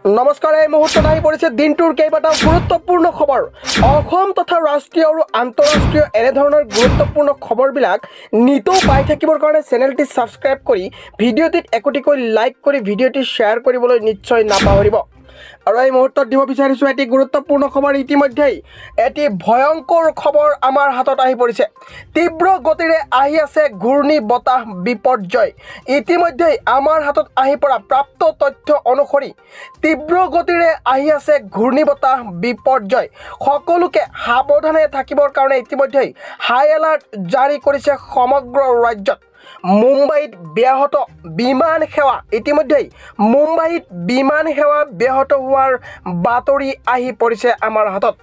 নমস্কাৰ। এই মুহূৰ্তত আহি পৰিছে দিনটোৰ কেইবাটাও গুৰুত্বপূৰ্ণ খবৰ। অসম তথা ৰাষ্ট্ৰীয় আৰু আন্তঃৰাষ্ট্ৰীয় এনেধৰণৰ গুৰুত্বপূৰ্ণ খবৰবিলাক নিতৌ পাই থাকিবৰ কাৰণে চেনেলটি ছাবস্ক্ৰাইব কৰি ভিডিঅ'টিত একোটিকৈ লাইক কৰি ভিডিঅ'টি শ্বেয়াৰ কৰিবলৈ নিশ্চয় নাপাহৰিব। আৰু এই মুহূৰ্তত দিব বিচাৰিছোঁ এটি গুৰুত্বপূৰ্ণ খবৰ। ইতিমধ্যেই এটি ভয়ংকৰ খবৰ আমাৰ হাতত আহি পৰিছে। তীব্ৰ গতিৰে আহি আছে ঘূৰ্ণী বতাহ বিপৰ্যয়। ইতিমধ্যেই আমাৰ হাতত আহি পৰা প্ৰাপ্ত তথ্য অনুসৰি তীব্ৰ গতিৰে আহি আছে ঘূৰ্ণী বতাহ বিপৰ্যয়। সকলোকে সাৱধানে থাকিবৰ কাৰণে ইতিমধ্যেই হাই এলাৰ্ট জাৰি কৰিছে সমগ্ৰ ৰাজ্যত। মুম্বাইত ব্যাহত বিমান সেৱা। ইতিমধ্যেই মুম্বাইত বিমান সেৱা ব্যাহত হোৱাৰ বাতৰি আহি পৰিছে আমাৰ হাতত।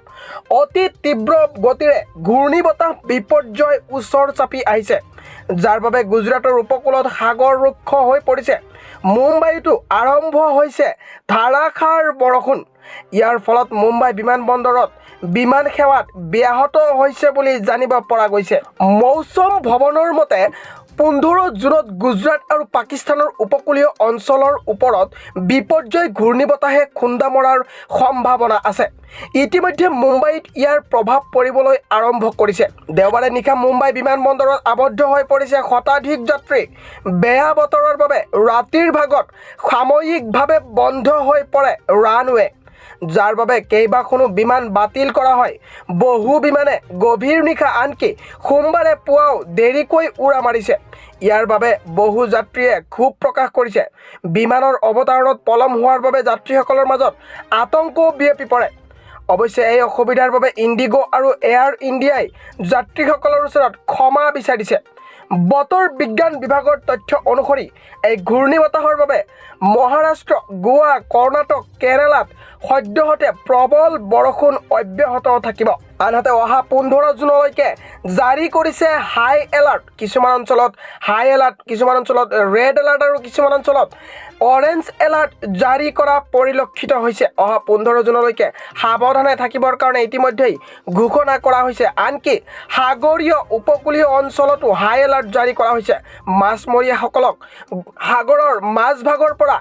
অতি তীব্ৰ গতিৰে ঘূৰ্ণী বতাহ বিপৰ্যয় ওচৰ চাপি আহিছে, যাৰ বাবে গুজৰাটৰ উপকূলত সাগৰ ৰুক্ষ হৈ পৰিছে। মুম্বাইতো আৰম্ভ হৈছে ধাৰাসাৰ বৰষুণ। ইয়াৰ ফলত মুম্বাই বিমানবন্দৰত বিমান সেৱাত ব্যাহত হৈছে বুলি জানিব পৰা গৈছে। মৌচম ভৱনৰ মতে 15 জুনত গুজৰাট আৰু পাকিস্তানৰ উপকূলীয় অঞ্চলৰ ওপৰত বিপৰ্যয় ঘূৰ্ণী বতাহে খুন্দা মৰাৰ সম্ভাৱনা আছে। ইতিমধ্যে মুম্বাইত ইয়াৰ প্ৰভাৱ পৰিবলৈ আৰম্ভ কৰিছে। দেওবাৰে নিশা মুম্বাই বিমানবন্দৰত আবদ্ধ হৈ পৰিছে শতাধিক যাত্ৰী। বেয়া বতৰৰ বাবে ৰাতিৰ ভাগত সাময়িকভাৱে বন্ধ হৈ পৰে ৰানৱে, যাৰ বাবে কেইবাখনো বিমান বাতিল কৰা হয়। বহু বিমানে গভীৰ নিশা আনকি সোমবাৰে পুৱাও দেৰিকৈ উৰা মাৰিছে। ইয়াৰ বাবে বহু যাত্ৰীয়ে ক্ষোভ প্ৰকাশ কৰিছে। বিমানৰ অৱতৰণত পলম হোৱাৰ বাবে যাত্ৰীসকলৰ মাজত আতংকও বিয়পি পৰে। অৱশ্যে এই অসুবিধাৰ বাবে ইণ্ডিগো আৰু এয়াৰ ইণ্ডিয়াই যাত্ৰীসকলৰ ওচৰত ক্ষমা বিচাৰিছে। বতৰ বিজ্ঞান বিভাগৰ তথ্য অনুসৰি এই ঘূৰ্ণী বতাহৰ বাবে মহাৰাষ্ট্ৰ, গোৱা, কৰ্ণাটক, কেৰালাত সদ্যহতে প্ৰবল বৰষুণ অব্যাহত থাকিব। আনহাতে অহা 15 জুনলৈকে জাৰি কৰিছে হাই এলাৰ্ট। কিছুমান অঞ্চলত হাই এলাৰ্ট, কিছুমান অঞ্চলত ৰেড এলাৰ্ট আৰু কিছুমান অঞ্চলত অৰেঞ্জ এলাৰ্ট জাৰি কৰা পৰিলক্ষিত হৈছে। অহা 15 জুনলৈকে সাৱধানে থাকিবৰ কাৰণে ইতিমধ্যেই ঘোষণা কৰা হৈছে। আনকি সাগৰীয় উপকূলীয় অঞ্চলতো হাই এলাৰ্ট জাৰি কৰা হৈছে। মাছমৰীয়াসকলক সাগৰৰ মাজভাগৰ পৰা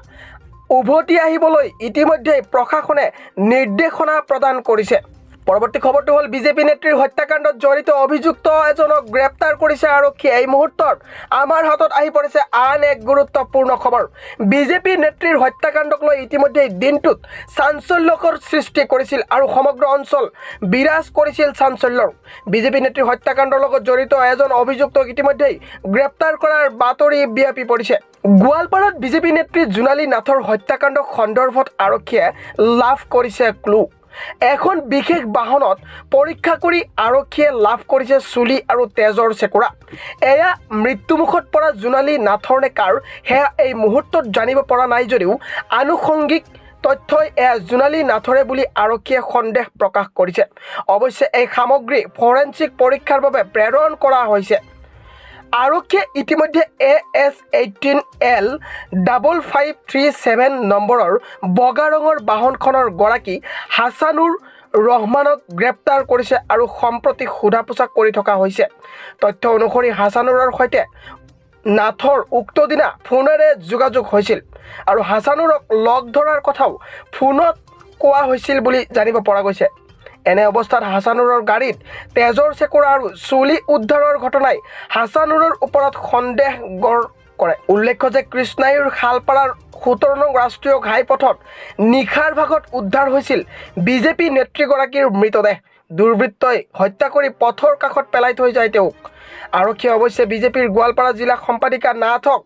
উভতি আহিবলৈ ইতিমধ্যেই প্ৰশাসনে নিৰ্দেশনা প্ৰদান কৰিছে। পৰৱৰ্তী খবৰটো হ'ল বিজেপি নেত্ৰীৰ হত্যাকাণ্ডত জড়িত অভিযুক্ত এজনক গ্ৰেপ্তাৰ কৰিছে আৰক্ষীয়ে। এই মুহূৰ্তত আমাৰ হাতত আহি পৰিছে আন এক গুৰুত্বপূৰ্ণ খবৰ। বিজেপি নেত্ৰীৰ হত্যাকাণ্ডক লৈ ইতিমধ্যেই দিনটোত চাঞ্চল্যকৰ সৃষ্টি কৰিছিল আৰু সমগ্ৰ অঞ্চল বিৰাজ কৰিছিল চাঞ্চল্যৰ। বিজেপি নেত্ৰীৰ হত্যাকাণ্ডৰ লগত জড়িত এজন অভিযুক্তক ইতিমধ্যেই গ্ৰেপ্তাৰ কৰাৰ বাতৰি বিয়পি পৰিছে। গোৱালপাৰাত বিজেপি নেত্ৰী জোনালী নাথৰ হত্যাকাণ্ড সন্দৰ্ভত আৰক্ষীয়ে লাভ কৰিছে ক্লু। এখন বিশেষ বাহনত পৰীক্ষা কৰি আৰক্ষীয়ে লাভ কৰিছে চুলি আৰু তেজৰ চেকুৰা। এয়া মৃত্যুমুখত পৰা জোনালী নাথৰ নে কাৰ সেয়া এই মুহূৰ্তত জানিব পৰা নাই যদিও আনুষংগিক তথ্যই এয়া জোনালী নাথৰে বুলি আৰক্ষীয়ে সন্দেহ প্ৰকাশ কৰিছে। অৱশ্যে এই সামগ্ৰী ফৰেনচিক পৰীক্ষাৰ বাবে প্ৰেৰণ কৰা হৈছে। আৰক্ষীয়ে ইতিমধ্যে AS18L5537 নম্বৰৰ বগা ৰঙৰ বাহনখনৰ গৰাকী হাছানুৰ ৰহমানক গ্ৰেপ্তাৰ কৰিছে আৰু সম্প্ৰতি সোধা পোছা কৰি থকা হৈছে। তথ্য অনুসৰি হাছানুৰৰ সৈতে নাথৰ উক্ত দিনা ফোনেৰে যোগাযোগ হৈছিল আৰু হাছানুৰক লগ ধৰাৰ কথাও ফোনত কোৱা হৈছিল বুলি জানিব পৰা গৈছে। এনে অৱস্থাত হাছানুৰৰ গাড়ীত তেজৰ চেকুৰা আৰু চুলি উদ্ধাৰৰ ঘটনাই হাছানুৰৰ ওপৰত সন্দেহ গঢ় কৰে। উল্লেখ্য যে কৃষ্ণাইৰ শালপাৰাৰ 17 নং ৰাষ্ট্ৰীয় ঘাইপথত নিশাৰ ভাগত উদ্ধাৰ হৈছিল বিজেপি নেত্ৰীগৰাকীৰ মৃতদেহ। দুৰ্বৃত্তই হত্যা কৰি পথৰ কাষত পেলাই থৈ যায় তেওঁক। আৰক্ষীয়ে অৱশ্যে বিজেপিৰ গোৱালপাৰা জিলা সম্পাদিকা নাথক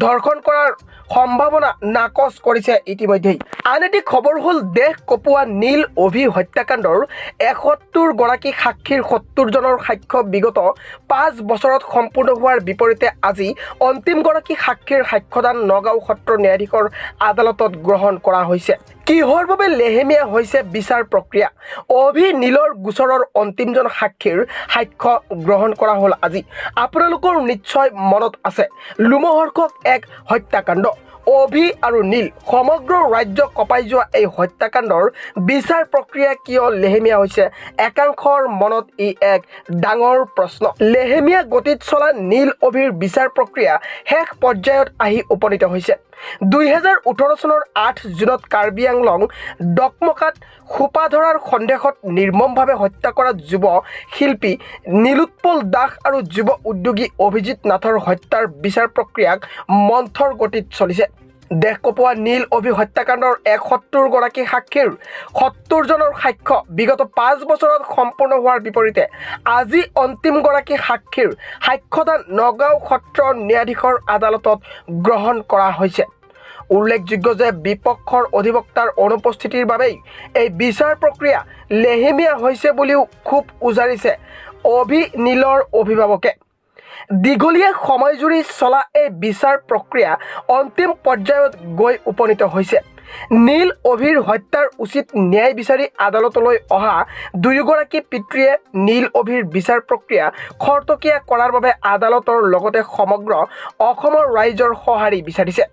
ধৰ্ষণ কৰাৰ সম্ভাৱনা নাকচ কৰিছে ইতিমধ্যেই। আন এটি খবৰ হ'ল দেশ কঁপোৱা নীল অভি হত্যাকাণ্ডৰ 71 গৰাকী সাক্ষীৰ 70 জনৰ সাক্ষ্য বিগত 5 বছৰত সম্পূৰ্ণ হোৱাৰ বিপৰীতে আজি অন্তিমগৰাকী সাক্ষীৰ সাক্ষ্যদান নগাঁও সত্ৰ ন্যায়াধীশৰ আদালতত গ্ৰহণ কৰা হৈছে। কিহৰ বাবে লেহেমীয়া হৈছে বিচাৰ প্ৰক্ৰিয়া? অভি নীলৰ গোচৰৰ অন্তিমজন সাক্ষীৰ সাক্ষ্য গ্ৰহণ কৰা হ'ল আজি। আপোনালোকৰ নিশ্চয় মনত আছে লোমহৰ্ষক এক হত্যাকাণ্ড। অভি আৰু নীল সমগ্ৰ ৰাজ্য কঁপাই যোৱা এই হত্যাকাণ্ডৰ বিচাৰ প্ৰক্ৰিয়া কিয় লেহেমীয়া হৈছে একাংশৰ মনত ই এক ডাঙৰ প্ৰশ্ন। লেহেমীয়া গতিত চলা নীল অভিৰ বিচাৰ প্ৰক্ৰিয়া শেষ পৰ্যায়ত আহি উপনীত হৈছে। 2018 চনৰ 8 জুনত কাৰ্বি আংলং ডকমকাত খোপা ধৰাৰ সন্দেহত নিৰ্মমভাৱে হত্যা কৰা যুৱ শিল্পী নীলোৎপল দাস আৰু যুৱ উদ্যোগী অভিজিৎ নাথৰ হত্যাৰ বিচাৰ প্ৰক্ৰিয়াক মন্থৰ গতিত চলিছে। দেশ কঁপোৱা নীল অভি হত্যাকাণ্ডৰ 71 গৰাকী সাক্ষীৰ 70 জনৰ সাক্ষ্য বিগত 5 বছৰত সম্পূৰ্ণ হোৱাৰ বিপৰীতে আজি অন্তিম গৰাকী সাক্ষীৰ সাক্ষ্যদান নগাঁও সত্ৰ ন্যায়াধীশৰ আদালতত গ্ৰহণ কৰা হৈছে। উল্লেখযোগ্য যে বিপক্ষৰ অধিবক্তাৰ অনুপস্থিতিৰ বাবেই এই বিচাৰ প্ৰক্ৰিয়া লেহেমীয়া হৈছে বুলিও ক্ষোভ উজাৰিছে অভি নীলৰ অভিভাৱকে। দীঘলীয়া সময় জুৰি চলা এই বিচাৰ প্ৰক্ৰিয়া অন্তিম পৰ্যায়ত গৈ উপনীত হৈছে। নীল অভিৰ হত্যাৰ উচিত ন্যায় বিচাৰি আদালতলৈ অহা দুয়োগৰাকী পিতৃয়ে নীল অভিৰ বিচাৰ প্ৰক্ৰিয়া খৰতকীয়া কৰাৰ বাবে আদালতৰ লগতে সমগ্ৰ অসমৰ ৰাইজৰ সঁহাৰি বিচাৰিছে।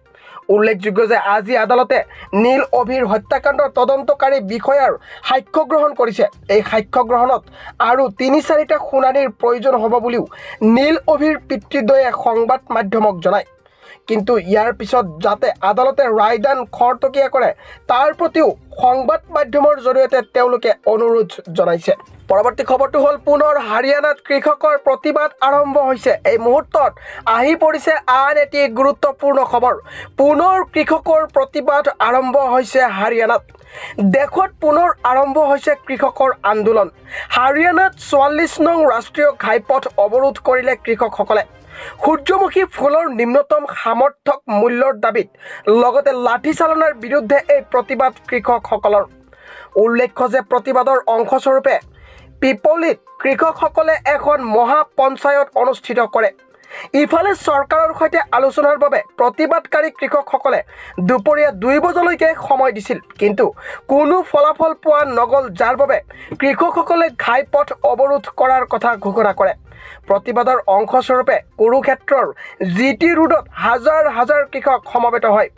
উল্লেখযোগ্য যে আজি আদালতে নীল অভিৰ হত্যাকাণ্ডৰ তদন্তকাৰী বিষয়াৰ সাক্ষ্য গ্ৰহণ কৰিছে। এই সাক্ষ্য গ্ৰহণত আৰু 3-4টা শুনানিৰ প্ৰয়োজন হ'ব বুলিও নীল অভিৰ পিতৃদ্বয়ে সংবাদ মাধ্যমক জনায়। কিন্তু ইয়াৰ পিছত যাতে আদালতে ৰায়দান খৰতকীয়া কৰে তাৰ প্ৰতিও সংবাদ মাধ্যমৰ জৰিয়তে তেওঁলোকে অনুৰোধ জনাইছে। পৰৱৰ্তী খবৰটো হ'ল পুনৰ হাৰিয়ানাত কৃষকৰ প্ৰতিবাদ আৰম্ভ হৈছে। এই মুহূৰ্তত আহি পৰিছে আন এটি গুৰুত্বপূৰ্ণ খবৰ। পুনৰ কৃষকৰ প্ৰতিবাদ আৰম্ভ হৈছে হাৰিয়ানাত। দেশত পুনৰ আৰম্ভ হৈছে কৃষকৰ আন্দোলন। হাৰিয়ানাত 44 নং ৰাষ্ট্ৰীয় ঘাইপথ অৱৰোধ কৰিলে কৃষকসকলে। সূৰ্যমুখী ফুলৰ নিম্নতম সামৰ্থক মূল্যৰ দাবীত লগতে লাঠিচালনাৰ বিৰুদ্ধে এই প্ৰতিবাদ কৃষকসকলৰ। উল্লেখ্য যে প্ৰতিবাদৰ অংশস্বৰূপে পিপলিত কৃষকসকলে এখন মহাপঞ্চায়ত অনুষ্ঠিত কৰে। ইফালে চৰকাৰৰ সৈতে আলোচনাৰ বাবে প্ৰতিবাদকাৰী কৃষকসকলে দুপৰীয়া 2 বজালৈকে সময় দিছিল, কিন্তু কোনো ফলাফল পোৱা নগ'ল, যাৰ বাবে কৃষকসকলে ঘাইপথ অৱৰোধ কৰাৰ কথা ঘোষণা কৰে। প্ৰতিবাদৰ অংশস্বৰূপে কুৰুক্ষেত্ৰৰ GT ৰোডত হাজাৰ হাজাৰ কৃষক সমবেত হয়।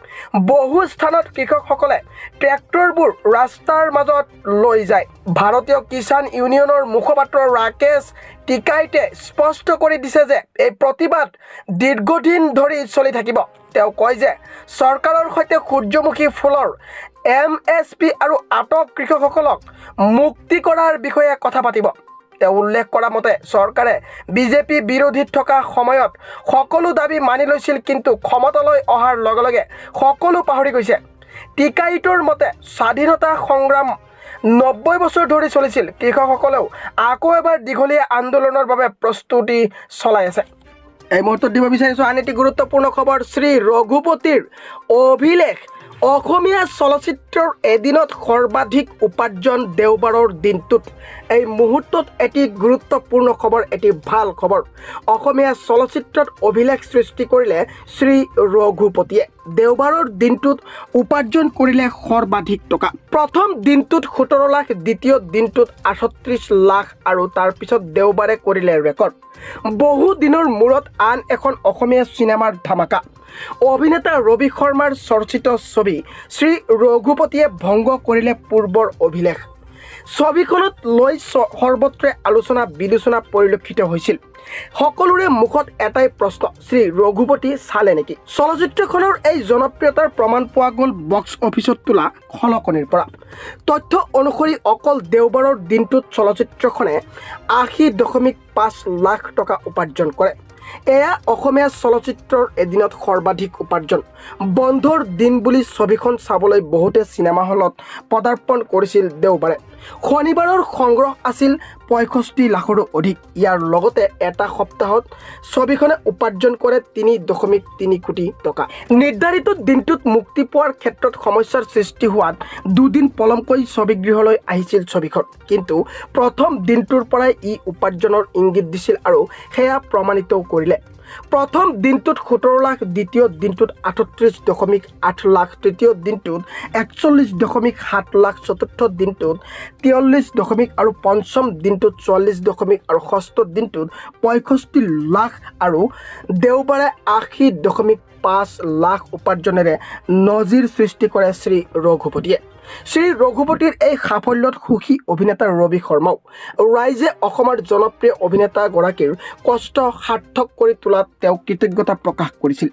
বহু স্থানত কৃষকসকলে ট্ৰেক্টৰবোৰ ৰাস্তাৰ মাজত লৈ যায়। ভাৰতীয় কিষাণ ইউনিয়নৰ মুখপাত্ৰ ৰাকেশ টিকাইটে স্পষ্ট কৰি দিছে যে এই প্ৰতিবাদ দীৰ্ঘদিন ধৰি চলি থাকিব। তেওঁ কয় যে চৰকাৰৰ সৈতে সূৰ্যমুখী ফুলৰ MSP আৰু আটক কৃষকসকলক মুক্তি কৰাৰ বিষয়ে কথা পাতিব। তেওঁ উল্লেখ কৰা মতে চৰকাৰে বিজেপি বিৰোধীত থকা সময়ত সকলো দাবী মানি লৈছিল, কিন্তু ক্ষমতালৈ অহাৰ লগে লগে সকলো পাহৰি গৈছে। টিকাইটৰ মতে স্বাধীনতা সংগ্ৰাম 90 বছৰ ধৰি চলিছিল। কৃষকসকলেও আকৌ এবাৰ দীঘলীয়া আন্দোলনৰ বাবে প্ৰস্তুতি চলাই আছে। এই মুহূৰ্তত দিব বিচাৰিছোঁ আন এটি গুৰুত্বপূৰ্ণ খবৰ। শ্ৰী ৰঘুপতিৰ অভিলেখ। অসমীয়া চলচ্চিত্ৰৰ এদিনত সৰ্বাধিক উপাৰ্জন দেওবাৰৰ দিনটোত। এই মুহূৰ্তত এটি গুৰুত্বপূৰ্ণ খবৰ, এটি ভাল খবৰ। অসমীয়া চলচ্চিত্ৰত অভিলেখ সৃষ্টি কৰিলে শ্ৰী ৰঘুপতিয়ে। দেওবাৰৰ দিনটোত উপাৰ্জন কৰিলে সৰ্বাধিক টকা। প্ৰথম দিনটোত 17 লাখ, দ্বিতীয় দিনটোত 38 লাখ আৰু তাৰপিছত দেওবাৰে কৰিলে ৰেকৰ্ড। বহু দিনৰ মূৰত আন এখন অসমীয়া চিনেমাৰ ধামাকা। অভিনেতা ৰবি শৰ্মাৰ চৰ্চিত ছবি শ্ৰী ৰঘুপতিয়ে ভংগ কৰিলে পূৰ্বৰ অভিলেখ। ছবিখনত লৈ সৰ্বত্ৰে আলোচনা বিলোচনা পৰিলক্ষিত হৈছিল। সকলোৰে মুখত এটাই প্ৰশ্ন, শ্ৰী ৰঘুপতি চালে নেকি? চলচ্চিত্ৰখনৰ এই জনপ্ৰিয়তাৰ প্ৰমাণ পোৱা গ'ল বক্স অফিচত তোলা খলকনিৰ পৰা। তথ্য অনুসৰি অকল দেওবাৰৰ দিনটোত চলচ্চিত্ৰখনে 80.5 লাখ টকা উপাৰ্জন কৰে। এয়া অসমীয়া চলচ্চিত্ৰৰ এদিনত সৰ্বাধিক উপাৰ্জন। বন্ধৰ দিন বুলি ছবিখন চাবলৈ বহুতে চিনেমা হলত পদাৰ্পণ কৰিছিল দেওবাৰে। শনিবাৰৰ সংগ্ৰহ আছিল 65 লাখৰো অধিক। ইয়াৰ লগতে এটা সপ্তাহত ছবিখনে উপাৰ্জন কৰে 3.3 কোটি টকা। নিৰ্ধাৰিত দিনটোত মুক্তি পোৱাৰ ক্ষেত্ৰত সমস্যাৰ সৃষ্টি হোৱাত 2 দিন পলমকৈ ছবিগৃহলৈ আহিছিল ছবিখন, কিন্তু প্ৰথম দিনটোৰ পৰাই ই উপাৰ্জনৰ ইংগিত দিছিল আৰু সেয়া প্ৰমাণিতও কৰিলে। প্ৰথম দিনটোত 17 লাখ, দ্বিতীয় দিনটোত 38.8 লাখ, তৃতীয় দিনটোত 41.7 লাখ, চতুৰ্থ দিনটোত 43 আৰু পঞ্চম দিনটোত 44 আৰু ষষ্ঠ দিনটোত 65 লাখ আৰু দেওবাৰে 80.5 লাখ উপাৰ্জনেৰে নজিৰ সৃষ্টি কৰে শ্ৰী ৰঘুপতিয়ে। শ্ৰী ৰঘুপতিৰ এই সাফল্যত সুখী অভিনেতা ৰবি শৰ্মাও। ৰাইজে অসমৰ জনপ্ৰিয় অভিনেতাগৰাকীৰ কষ্ট সাৰ্থক কৰি তোলাত তেওঁ কৃতজ্ঞতা প্ৰকাশ কৰিছিল।